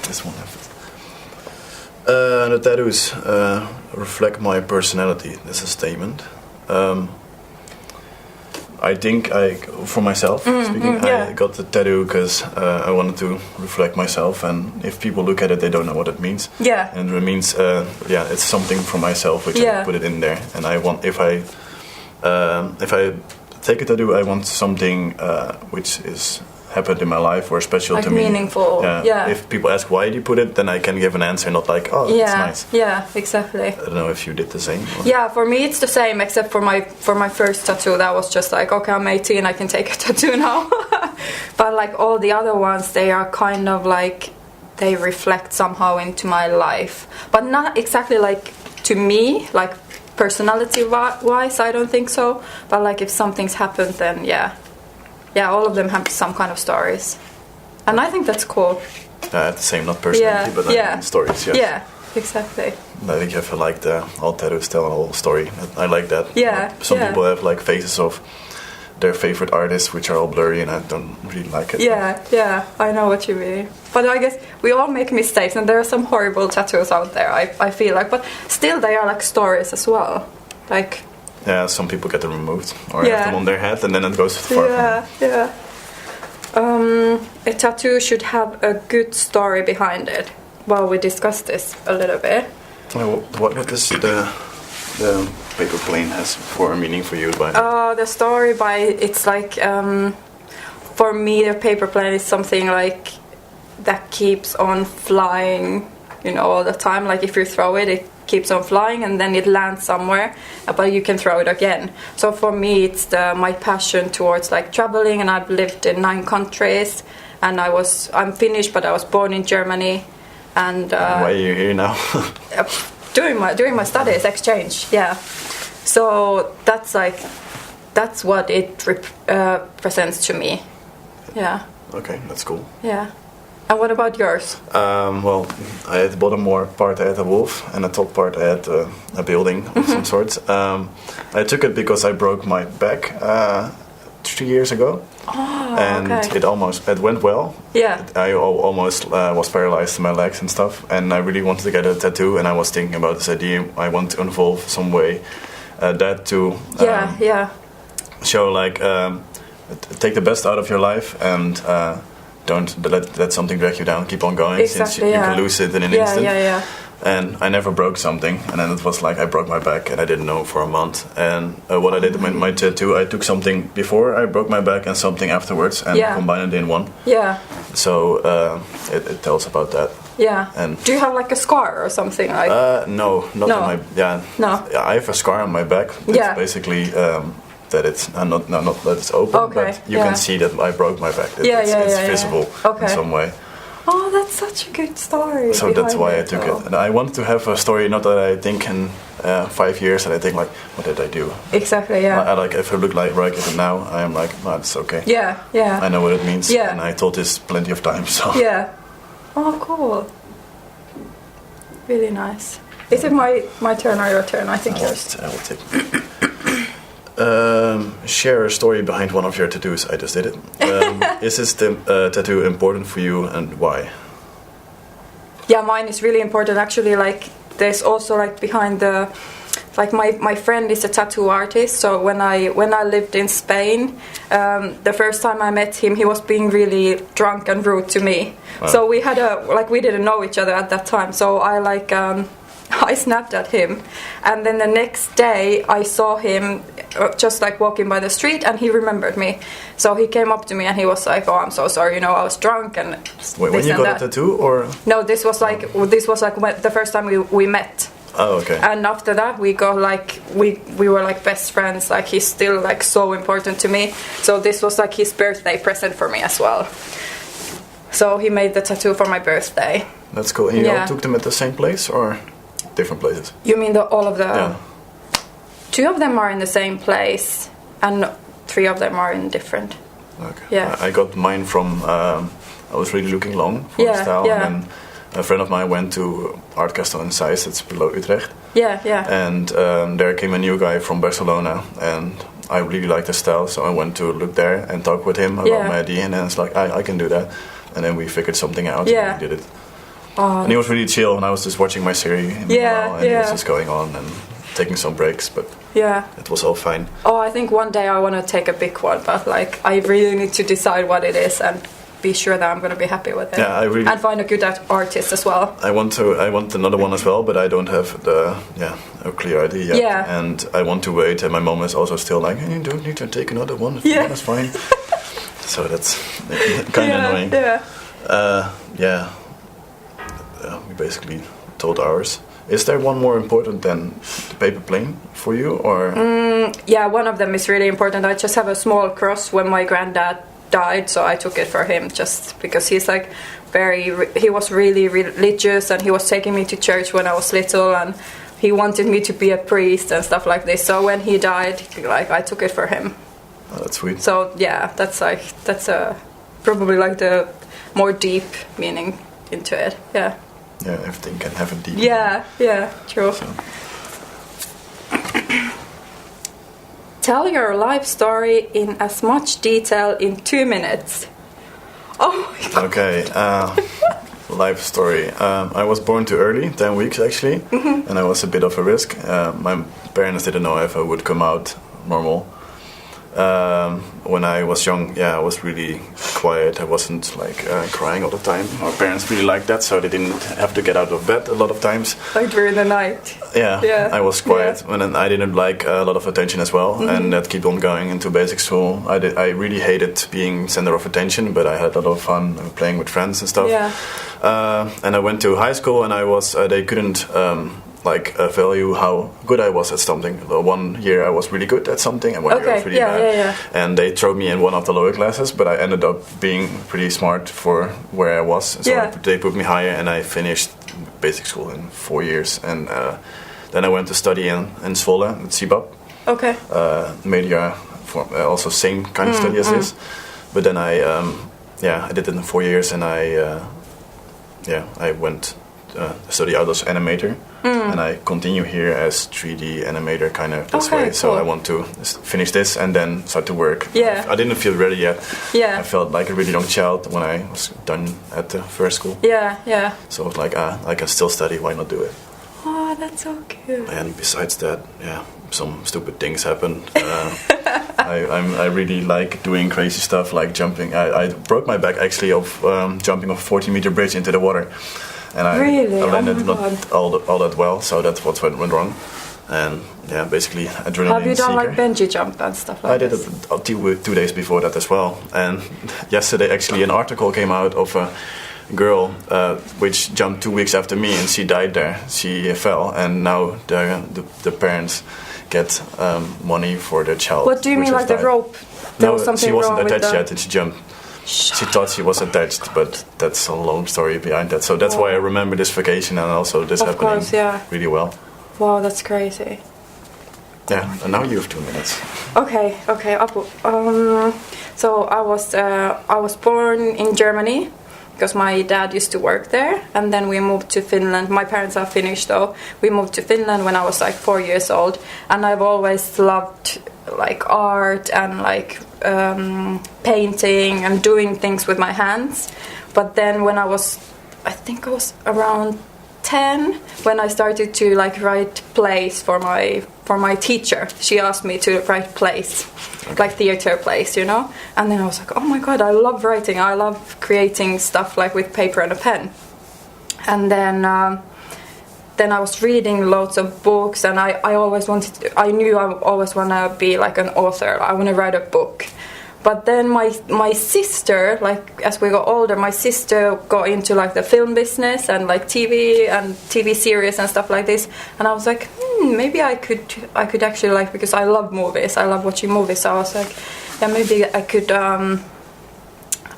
This one. The tattoos reflect my personality. That's a statement. I think for myself speaking, I got the tattoo because I wanted to reflect myself, and if people look at it, they don't know what it means. Yeah. And it means, it's something for myself, which I put it in there. And I want, if I take a tattoo, I want something which is happened in my life or special like to me. Meaningful. Yeah. If people ask why do you put it, then I can give an answer, not like, oh, that's nice. Yeah, exactly. I don't know if you did the same. Or? Yeah, for me it's the same, except for my first tattoo. That was just like, okay, I'm 18, I can take a tattoo now. But like all the other ones, they are kind of like, they reflect somehow into my life, but not exactly like to me, like personality-wise, I don't think so. But like if something's happened, then yeah, all of them have some kind of stories, and I think that's cool. The same, not personality, but stories. Yes. Yeah, exactly. I think you have like all tattoos tell a whole story. I like that. Yeah. Some people have like faces of their favorite artists, which are all blurry, and I don't really like it. Yeah, I know what you mean. But I guess we all make mistakes, and there are some horrible tattoos out there, I feel like. But still, they are like stories as well. Like. Yeah, some people get them removed or have them on their head, and then it goes far. Yeah. A tattoo should have a good story behind it. Well, we discussed this a little bit. What does the paper plane has for a meaning for you? The story it's like for me the paper plane is something like that keeps on flying, all the time. Like if you throw it, it keeps on flying and then it lands somewhere, but you can throw it again. So for me it's my passion towards like traveling, and I've lived in 9 countries, and I'm Finnish, but I was born in Germany. And why are you here now? during my studies, exchange. Yeah, so that's what it represents to me. Yeah. Okay, that's cool. Yeah. And what about yours? Well, I had the bottom part I had a wolf, and the top part I had a building of some sort. I took it because I broke my back 3 years ago. Oh, and okay. it went well. Yeah. I almost was paralyzed in my legs and stuff, and I really wanted to get a tattoo, and I was thinking about this idea. I want to involve some way that to show like take the best out of your life, and don't let something drag you down. Keep on going, exactly, since you can lose it in an instant. Yeah. And I never broke something, and then it was like I broke my back, and I didn't know for a month. And what I did with my tattoo, I took something before I broke my back and something afterwards, and combined it in one. Yeah. So it tells about that. Yeah. And do you have like a scar or something like? No, not on my. Yeah. No. I have a scar on my back. It's basically that it's not that it's open, but you can see that I broke my back. It's visible in some way. Oh, that's such a good story. So that's why I took it. And I wanted to have a story, not that I think in 5 years and I think like, what did I do? Exactly, yeah. I like, if I look like it now, I am like, no, it's okay. Yeah. I know what it means. Yeah. And I told this plenty of times. So. Yeah. Oh, cool. Really nice. Is it my turn or your turn? I think yours. I will take share a story behind one of your tattoos. I just did it. Is this tattoo important for you, and why? Yeah, mine is really important. Actually, like there's also like behind the, like my friend is a tattoo artist. So when I lived in Spain, the first time I met him, he was being really drunk and rude to me. Wow. So we didn't know each other at that time. So I snapped at him, and then the next day I saw him just like walking by the street, and he remembered me. So he came up to me and he was like, "Oh, I'm so sorry, I was drunk." And wait, when you got a tattoo, or no? This was like the first time we met. Oh, okay. And after that, we got like we were like best friends. Like he's still like so important to me. So this was like his birthday present for me as well. So he made the tattoo for my birthday. That's cool. And you all took them at the same place or different places? You mean all of the? Yeah. 2 of them are in the same place, and 3 of them are in different. Okay. Yeah. I got mine from. I was really looking long for the style, and then a friend of mine went to Art Castle in Zeist, it's below Utrecht. Yeah. And there came a new guy from Barcelona, and I really liked the style, so I went to look there and talk with him about my idea, and then it's like I can do that, and then we figured something out. Yeah. And we did it. And he was really chill, and I was just watching my series and he was just going on and taking some breaks, but it was all fine. Oh, I think one day I want to take a big one, but like I really need to decide what it is and be sure that I'm going to be happy with it. Yeah, and find a good artist as well. I want another one as well, but I don't have a clear idea yet. Yeah. And I want to wait, and my mom is also still like, you don't need to take another one. One is fine. So that's kind of annoying. Yeah. We basically told ours. Is there one more important than the paper plane for you, or? One of them is really important. I just have a small cross when my granddad died, so I took it for him just because he's like he was really religious, and he was taking me to church when I was little, and he wanted me to be a priest and stuff like this. So when he died, like I took it for him. Oh, that's sweet. So yeah, that's probably like the more deep meaning into it. Yeah. Yeah, everything can have a deep. Yeah, true. So. Tell your life story in as much detail in 2 minutes. Oh my God. Okay, life story. I was born too early, 10 weeks actually, and I was a bit of a risk. My parents didn't know if I would come out normal. When I was young, I was really quiet. I wasn't like crying all the time. Our parents really liked that, so they didn't have to get out of bed a lot of times. Like during the night. Yeah. I was quiet, and then I didn't like a lot of attention as well, and that kept on going into basic school. I really hated being center of attention, but I had a lot of fun playing with friends and stuff. Yeah. And I went to high school, and I was they couldn't. Value how good I was at something. 1 year I was really good at something, and 1 year I was really bad. And they threw me in one of the lower classes, but I ended up being pretty smart for where I was. So they put me higher, and I finished basic school in 4 years. And then I went to study in Zwolle at CBAP. Okay. Media, also same kind of study as this. But then I did it in 4 years, and I went study out as animator. And I continue here as 3D animator kind of this way. So I want to finish this and then start to work. Yeah. I didn't feel ready yet. Yeah. I felt like a really young child when I was done at the first school. Yeah. So I was like, I can still study, why not do it? Oh, that's so cute. And besides that, some stupid things happened. I really like doing crazy stuff like jumping. I broke my back actually of jumping off a 40-meter bridge into the water. And I landed not all that well, so that's what went wrong. And basically adrenaline. Have you done like bungee jump and stuff like that? I did it 2 days before that as well. And yesterday actually an article came out of a girl which jumped 2 weeks after me, and she died there. She fell, and now the parents get money for their child. What do you mean, like the rope? No, she wasn't attached yet, and she jumped. She thought she was attached, but that's a long story behind that. So that's why I remember this vacation and also this happening really well. Wow, that's crazy. Yeah, and now you have 2 minutes. Okay. So I was born in Germany because my dad used to work there, and then we moved to Finland. My parents are Finnish, though. We moved to Finland when I was like 4 years old, and I've always loved like art and like painting and doing things with my hands. But then when I was around 10 when I started to like write plays for my teacher. She asked me to write plays, like theater plays, you know. And then I was like, oh my God, I love writing. I love creating stuff like with paper and a pen. And then I was reading loads of books, and I always I knew I always want to be like an author. I want to write a book. But then my sister, like as we got older, my sister got into like the film business and like TV series and stuff like this. And I was like, maybe I could actually like, because I love movies, I love watching movies. So I was like, yeah, maybe I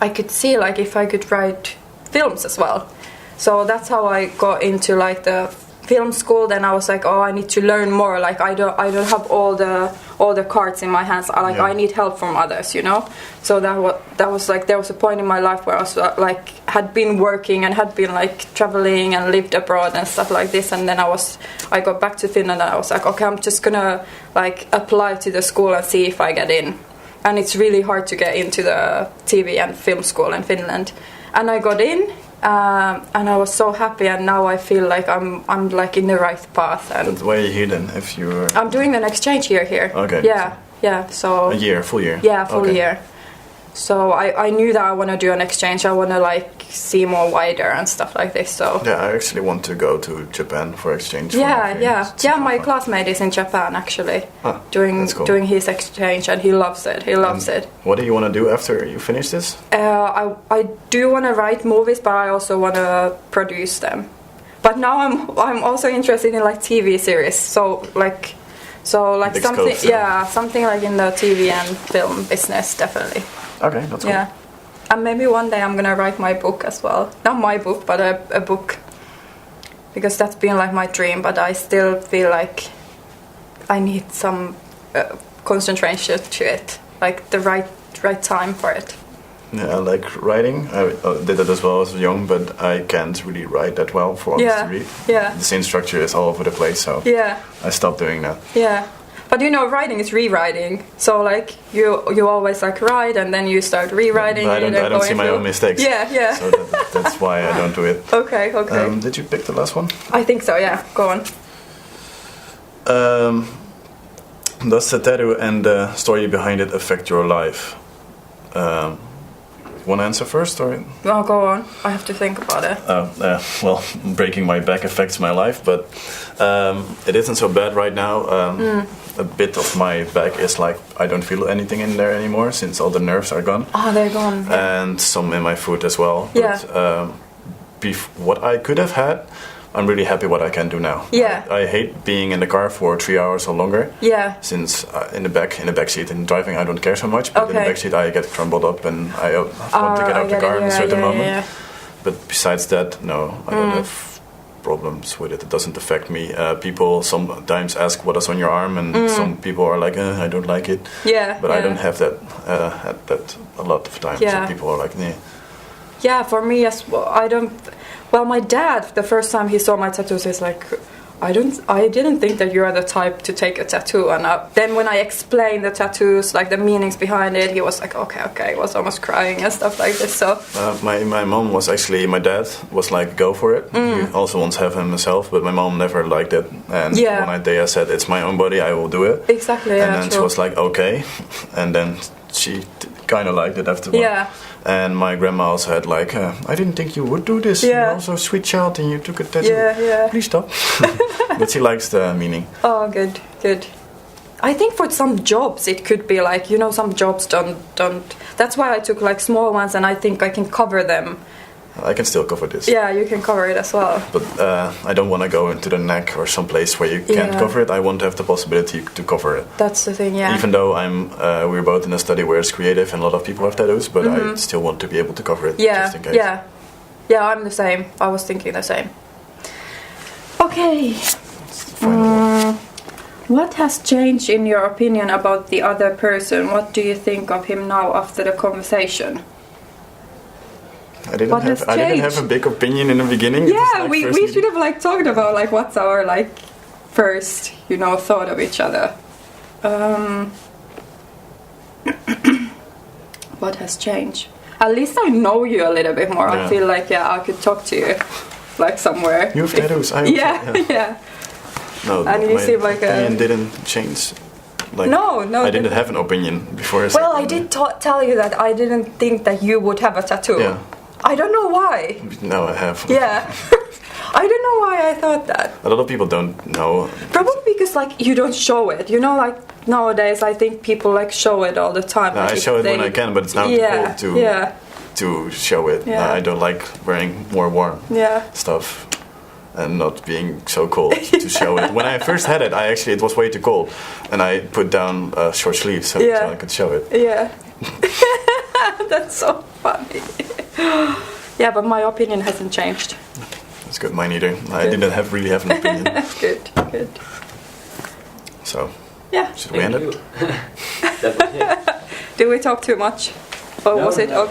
could see like if I could write films as well. So that's how I got into like the film school. Then I was like, I need to learn more. Like I don't have all the cards in my hands. I need help from others, you know. So that was like, there was a point in my life where I was like had been working and had been like traveling and lived abroad and stuff like this. And then I got back to Finland, and I was like, okay, I'm just gonna like apply to the school and see if I get in. And it's really hard to get into the TV and film school in Finland. And I got in. and I was so happy, and now I feel like I'm like in the right path. And But why are you here then? If you were... I'm doing an exchange year here. Okay. Yeah. So full year. Yeah, full year. So I knew that I want to do an exchange. I want to like see more wider and stuff like this. So yeah, I actually want to go to Japan for exchange. Yeah. My classmate is in Japan actually, doing his exchange, and he loves it. What do you want to do after you finish this? I do want to write movies, but I also want to produce them. But now I'm also interested in like TV series. So like Big something scope, something like in the TV and film business definitely. Okay, that's cool. Yeah, and maybe one day I'm gonna write my book as well. Not my book, but a book, because that's been like my dream. But I still feel like I need some concentration to it, like the right time for it. Yeah, I like writing. I did it as well as young, but I can't really write that well for others to read. Yeah. The same structure is all over the place, so I stopped doing that. Yeah. But you know, writing is rewriting. So like you always like write, and then you start rewriting. But I don't see my own mistakes. Yeah. So that's why I don't do it. Okay. Did you pick the last one? I think so. Yeah. Go on. Does the tattoo and the story behind it affect your life? Want to answer first, or? Oh, go on. I have to think about it. Well, breaking my back affects my life, but it isn't so bad right now. A bit of my back is like I don't feel anything in there anymore since all the nerves are gone. Oh, they're gone. Yeah. And some in my foot as well. Yeah. But what I could have had, I'm really happy what I can do now. Yeah. I hate being in the car for 3 hours or longer. Yeah. Since in the back seat, in driving I don't care so much, but in the back seat I get crumbled up and I want to get out of the car in a certain moment. Yeah. But besides that, no, I don't have problems with it. It doesn't affect me. People sometimes ask what is on your arm, and some people are like, I don't like it. Yeah. But I don't have that a lot of times. Yeah. So people are like, nah. Yeah, for me as well, I don't. Well, my dad, the first time he saw my tattoos, he's like, I didn't think that you are the type to take a tattoo. And then when I explained the tattoos, like the meanings behind it, he was like, okay. He was almost crying and stuff like this. So my mom was actually, my dad was like, go for it. He also wants to have him himself, but my mom never liked it. And one day I said, it's my own body, I will do it. Exactly. And then she was like, okay. And then she kind of liked it afterwards. Yeah. And my grandma also had like, I didn't think you would do this. Yeah. You're also a sweet child and you took a tattoo. Yeah. Please stop. But she likes the meaning. Oh, good. I think for some jobs it could be like, you know, some jobs don't. That's why I took like small ones, and I think I can cover them. I can still cover this. Yeah, you can cover it as well. But I don't want to go into the neck or some place where you can't cover it. I want to have the possibility to cover it. That's the thing, yeah. Even though we're both in a study where it's creative and a lot of people have tattoos, but I still want to be able to cover it just in case. Yeah, I'm the same. I was thinking the same. Okay. What has changed in your opinion about the other person? What do you think of him now after the conversation? I didn't have a big opinion in the beginning. Yeah, we should have like talked about like what's our like first, you know, thought of each other. What has changed? At least I know you a little bit more. I feel like I could talk to you like somewhere. You have tattoos. Yeah. No, and you seem like opinion didn't change. Like, no. I didn't have an opinion before. Well, I did tell you that I didn't think that you would have a tattoo. Yeah. I don't know why. Now I have. Yeah. I don't know why I thought that. A lot of people don't know. Probably because like you don't show it. You know, like nowadays I think people like show it all the time. No, like, I show it when I can, but it's now too cold to show it. Yeah. I don't like wearing more warm stuff and not being so cold to show it. When I first had it, it was way too cold, and I put down short sleeves so I could show it. Yeah. That's so funny. Yeah, but my opinion hasn't changed. That's good, mine either. I didn't really have an opinion. Good. So, yeah. should we end it? Did we talk too much? Or was it okay?